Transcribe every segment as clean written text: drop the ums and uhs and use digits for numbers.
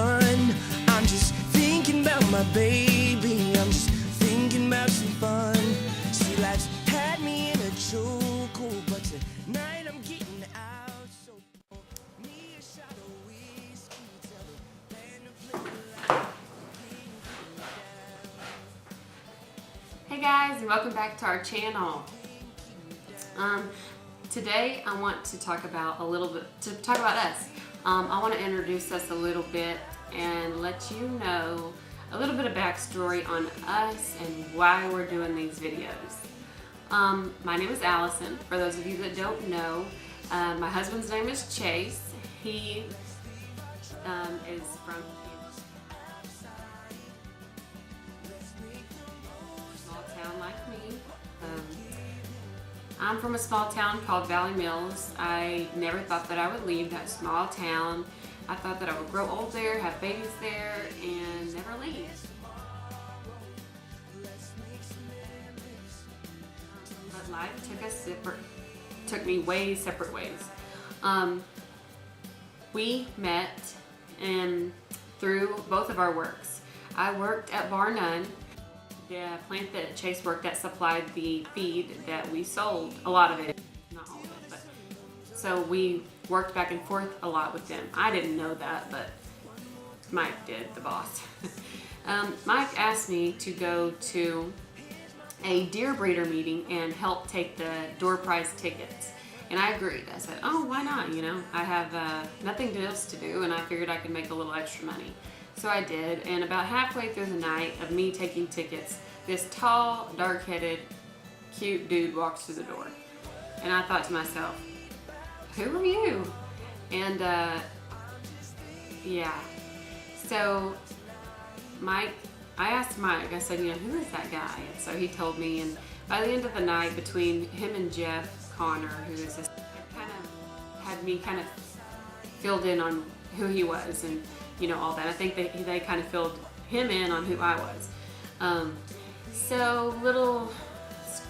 done. I'm just thinking about my baby. I'm just thinking about some fun. See, life's had me in a chokehold, but tonight I'm getting out. So me a shot of whiskey, tell the band to play the light. Hey guys, and welcome back to our channel. Today I want to talk about us. I want to introduce us a little bit and let you know a little bit of backstory on us and why we're doing these videos. My name is Allison. For those of you that don't know, my husband's name is Chase. He is from like me. I'm from a small town called Valley Mills. I never thought that I would leave that small town. I thought that I would grow old there, have babies there, and never leave. But life took me separate ways. We met through both of our works. I worked at Bar None. The plant that Chase worked at supplied the feed that we sold, a lot of it, not all of it, but so we worked back and forth a lot with them. I didn't know that, but Mike did, the boss. Mike asked me to go to a deer breeder meeting and help take the door prize tickets. And I agreed. I said, oh, why not? You know, I have nothing else to do, and I figured I could make a little extra money. So I did, and about halfway through the night of me taking tickets, this tall, dark-headed, cute dude walks through the door. And I thought to myself, who are you? And yeah. So I asked Mike, I said, you know, who is that guy? And so he told me, and by the end of the night, between him and Jeff Connor, who is this, kind of had me kind of filled in on who he was and you know, all that. I think they kind of filled him in on who I was. So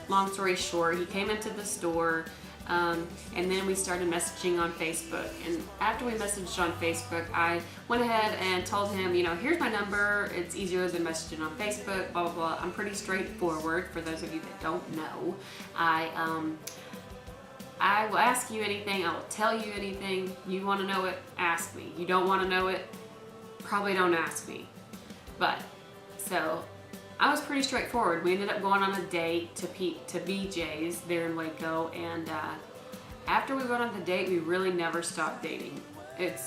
long story short, he came into the store, and then we started messaging on Facebook. And after we messaged on Facebook, I went ahead and told him, you know, here's my number. It's easier than messaging on Facebook, blah, blah, blah. I'm pretty straightforward, for those of you that don't know. I will ask you anything. I will tell you anything. You want to know it, ask me. You don't want to know it, probably don't ask me. But so I was pretty straightforward. We ended up going on a date to BJ's there in Waco, and after we went on the date, we really never stopped dating. It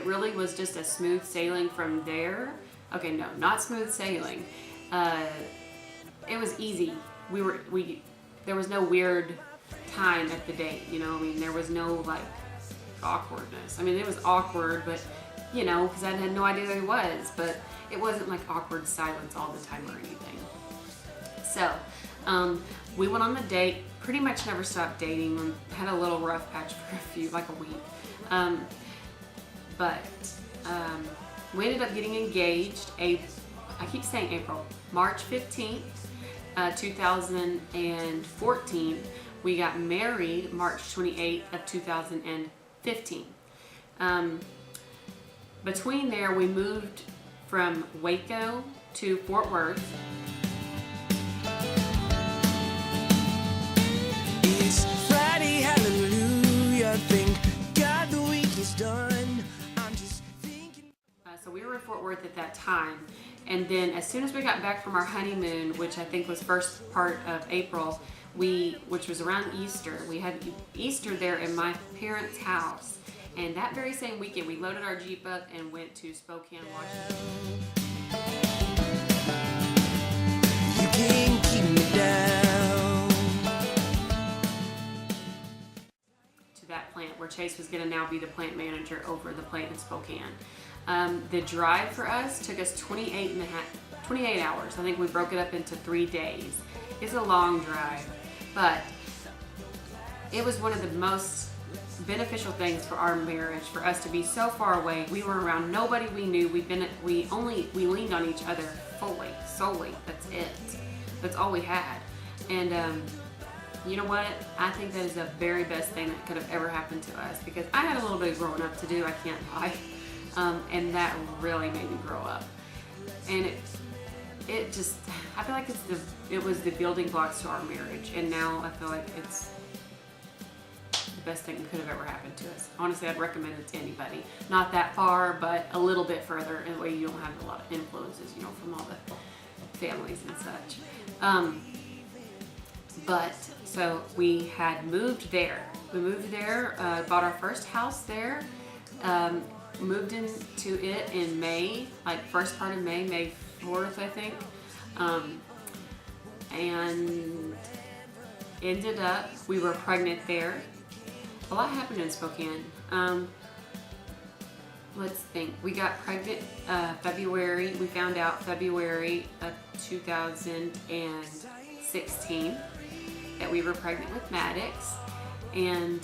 really was just a smooth sailing from there. Okay, no, not smooth sailing. It was easy. There was no weird time at the date, you know. I mean, there was no like awkwardness. I mean, it was awkward, but you know, because I had no idea who he was, but it wasn't like awkward silence all the time or anything. So we went on the date, pretty much never stopped dating, and had a little rough patch for like a week. But we ended up getting engaged, I keep saying April, March 15th, 2014. We got married March 28th of 2015. Between there, we moved from Waco to Fort Worth. It's Friday, hallelujah, thank God the week is done. I'm just thinking. So we were in Fort Worth at that time. And then as soon as we got back from our honeymoon, which I think was first part of April, which was around Easter, we had Easter there in my parents' house. And that very same weekend, we loaded our Jeep up and went to Spokane, Washington. You can't keep me down. To that plant where Chase was going to now be the plant manager over the plant in Spokane. The drive for us took us 28 hours. I think we broke it up into 3 days. It's a long drive, but it was one of the most beneficial things for our marriage, for us to be so far away. We were around nobody we knew. We leaned on each other solely. That's it. That's all we had. And you know what? I think that is the very best thing that could have ever happened to us, because I had a little bit of growing up to do, I can't lie. And that really made me grow up. And it just, I feel like it was the building blocks to our marriage, and now I feel like it's the best thing that could have ever happened to us. Honestly, I'd recommend it to anybody. Not that far, but a little bit further, in a way you don't have a lot of influences, you know, from all the families and such. But so we had moved there. We moved there, bought our first house there, moved into it in May, like first part of May 4th, I think, and ended up, we were pregnant there. A lot happened in Spokane. Let's think. We got pregnant February. We found out February of 2016 that we were pregnant with Maddox, and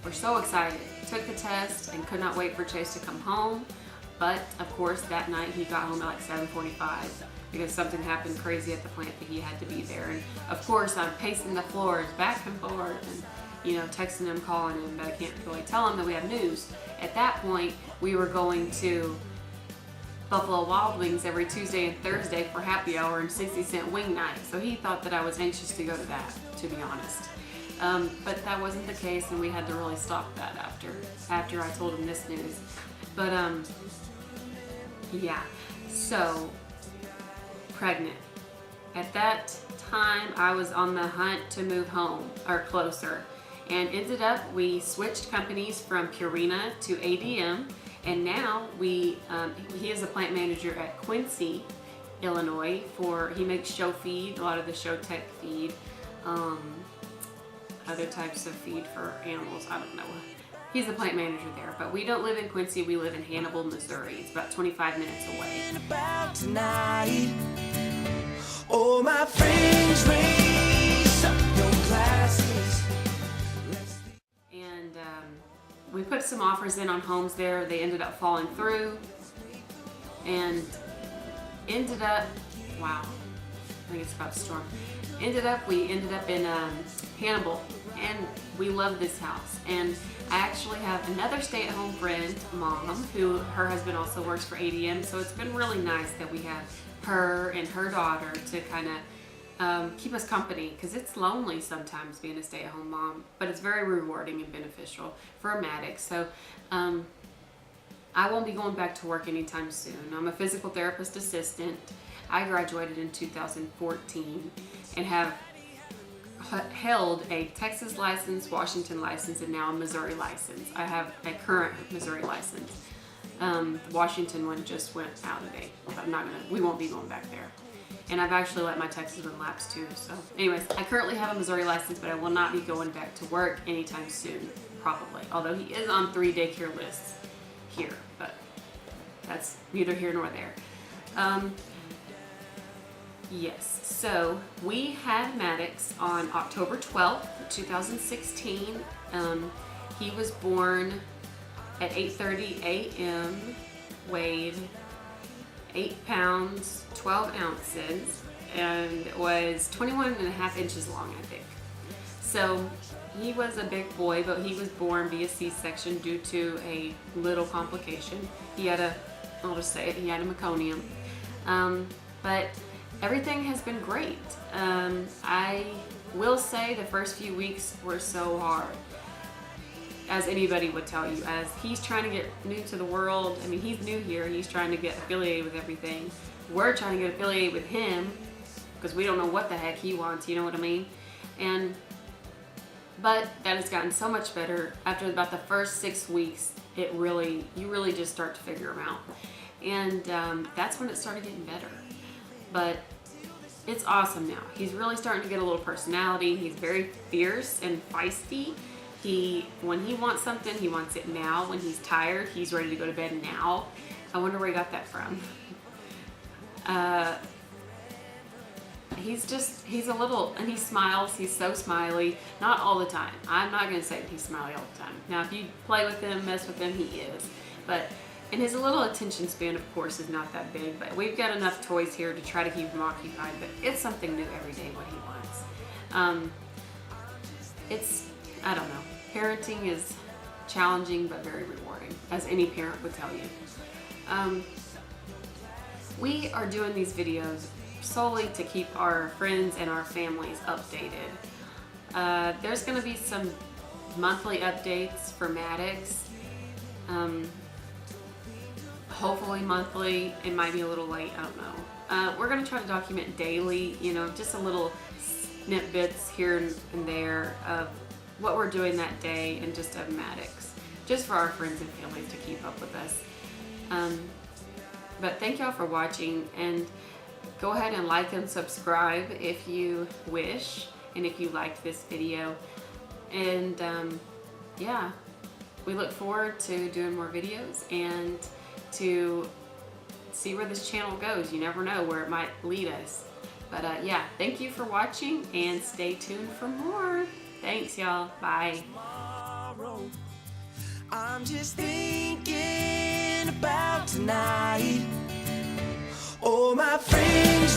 we're so excited. Took the test and could not wait for Chase to come home, but of course that night he got home at like 7:45 because something happened crazy at the plant that he had to be there. And of course I'm pacing the floors back and forth and, you know, texting him, calling him, but I can't really tell him that we have news. At that point, we were going to Buffalo Wild Wings every Tuesday and Thursday for happy hour and 60-cent wing night. So he thought that I was anxious to go to that, to be honest. But that wasn't the case, and we had to really stop that after I told him this news. But yeah, so pregnant. At that time, I was on the hunt to move home or closer, and ended up we switched companies from Purina to ADM, and now he is a plant manager at Quincy, Illinois. He makes show feed, a lot of the show tech feed. Other types of feed for animals, I don't know. He's the plant manager there, but we don't live in Quincy, we live in Hannibal, Missouri. It's about 25 minutes away. About tonight, oh my friends, raise up your glasses. And we put some offers in on homes there. They ended up falling through, and ended up, wow, I think it's about to storm. We ended up in Hannibal, and we love this house. And I actually have another stay-at-home friend, mom, who her husband also works for ADM, so it's been really nice that we have her and her daughter to kind of keep us company, because it's lonely sometimes being a stay-at-home mom, but it's very rewarding and beneficial for Maddox. So I won't be going back to work anytime soon. I'm a physical therapist assistant. I graduated in 2014 and have held a Texas license, Washington license, and now a Missouri license. I have a current Missouri license. The Washington one just went out of date. We won't be going back there. And I've actually let my Texas one lapse too. So anyways, I currently have a Missouri license, but I will not be going back to work anytime soon, probably. Although he is on 3 daycare lists here, but that's neither here nor there. Yes, so we had Maddox on October 12th, 2016. He was born at 8:30 a.m., weighed 8 pounds, 12 ounces, and was 21.5 inches long, I think. So he was a big boy, but he was born via C-section due to a little complication. I'll just say it, he had a meconium. But everything has been great. I will say the first few weeks were so hard, as anybody would tell you, as he's trying to get new to the world. I mean, he's new here. He's trying to get affiliated with everything. We're trying to get affiliated with him because we don't know what the heck he wants, you know what I mean? But that has gotten so much better. After about the first 6 weeks, you really just start to figure him out. And that's when it started getting better. But it's awesome now. He's really starting to get a little personality. He's very fierce and feisty. When he wants something, he wants it now. When he's tired, he's ready to go to bed now. I wonder where he got that from. He's a little, and he smiles. He's so smiley. Not all the time. I'm not going to say that he's smiley all the time. Now, if you play with him, mess with him, he is. And his little attention span, of course, is not that big, but we've got enough toys here to try to keep him occupied, but it's something new every day what he wants. I don't know. Parenting is challenging but very rewarding, as any parent would tell you. We are doing these videos solely to keep our friends and our families updated. There's going to be some monthly updates for Maddox. Hopefully monthly. It might be a little late, I don't know. We're going to try to document daily, you know, just a little snippets here and there of what we're doing that day and just of Maddox, just for our friends and families to keep up with us. But thank y'all for watching, and go ahead and like and subscribe if you wish, and if you liked this video. And yeah, we look forward to doing more videos and to see where this channel goes. You never know where it might lead us. But yeah, thank you for watching, and stay tuned for more. Thanks, y'all. Bye. I'm just thinking about tonight. Oh, my friend.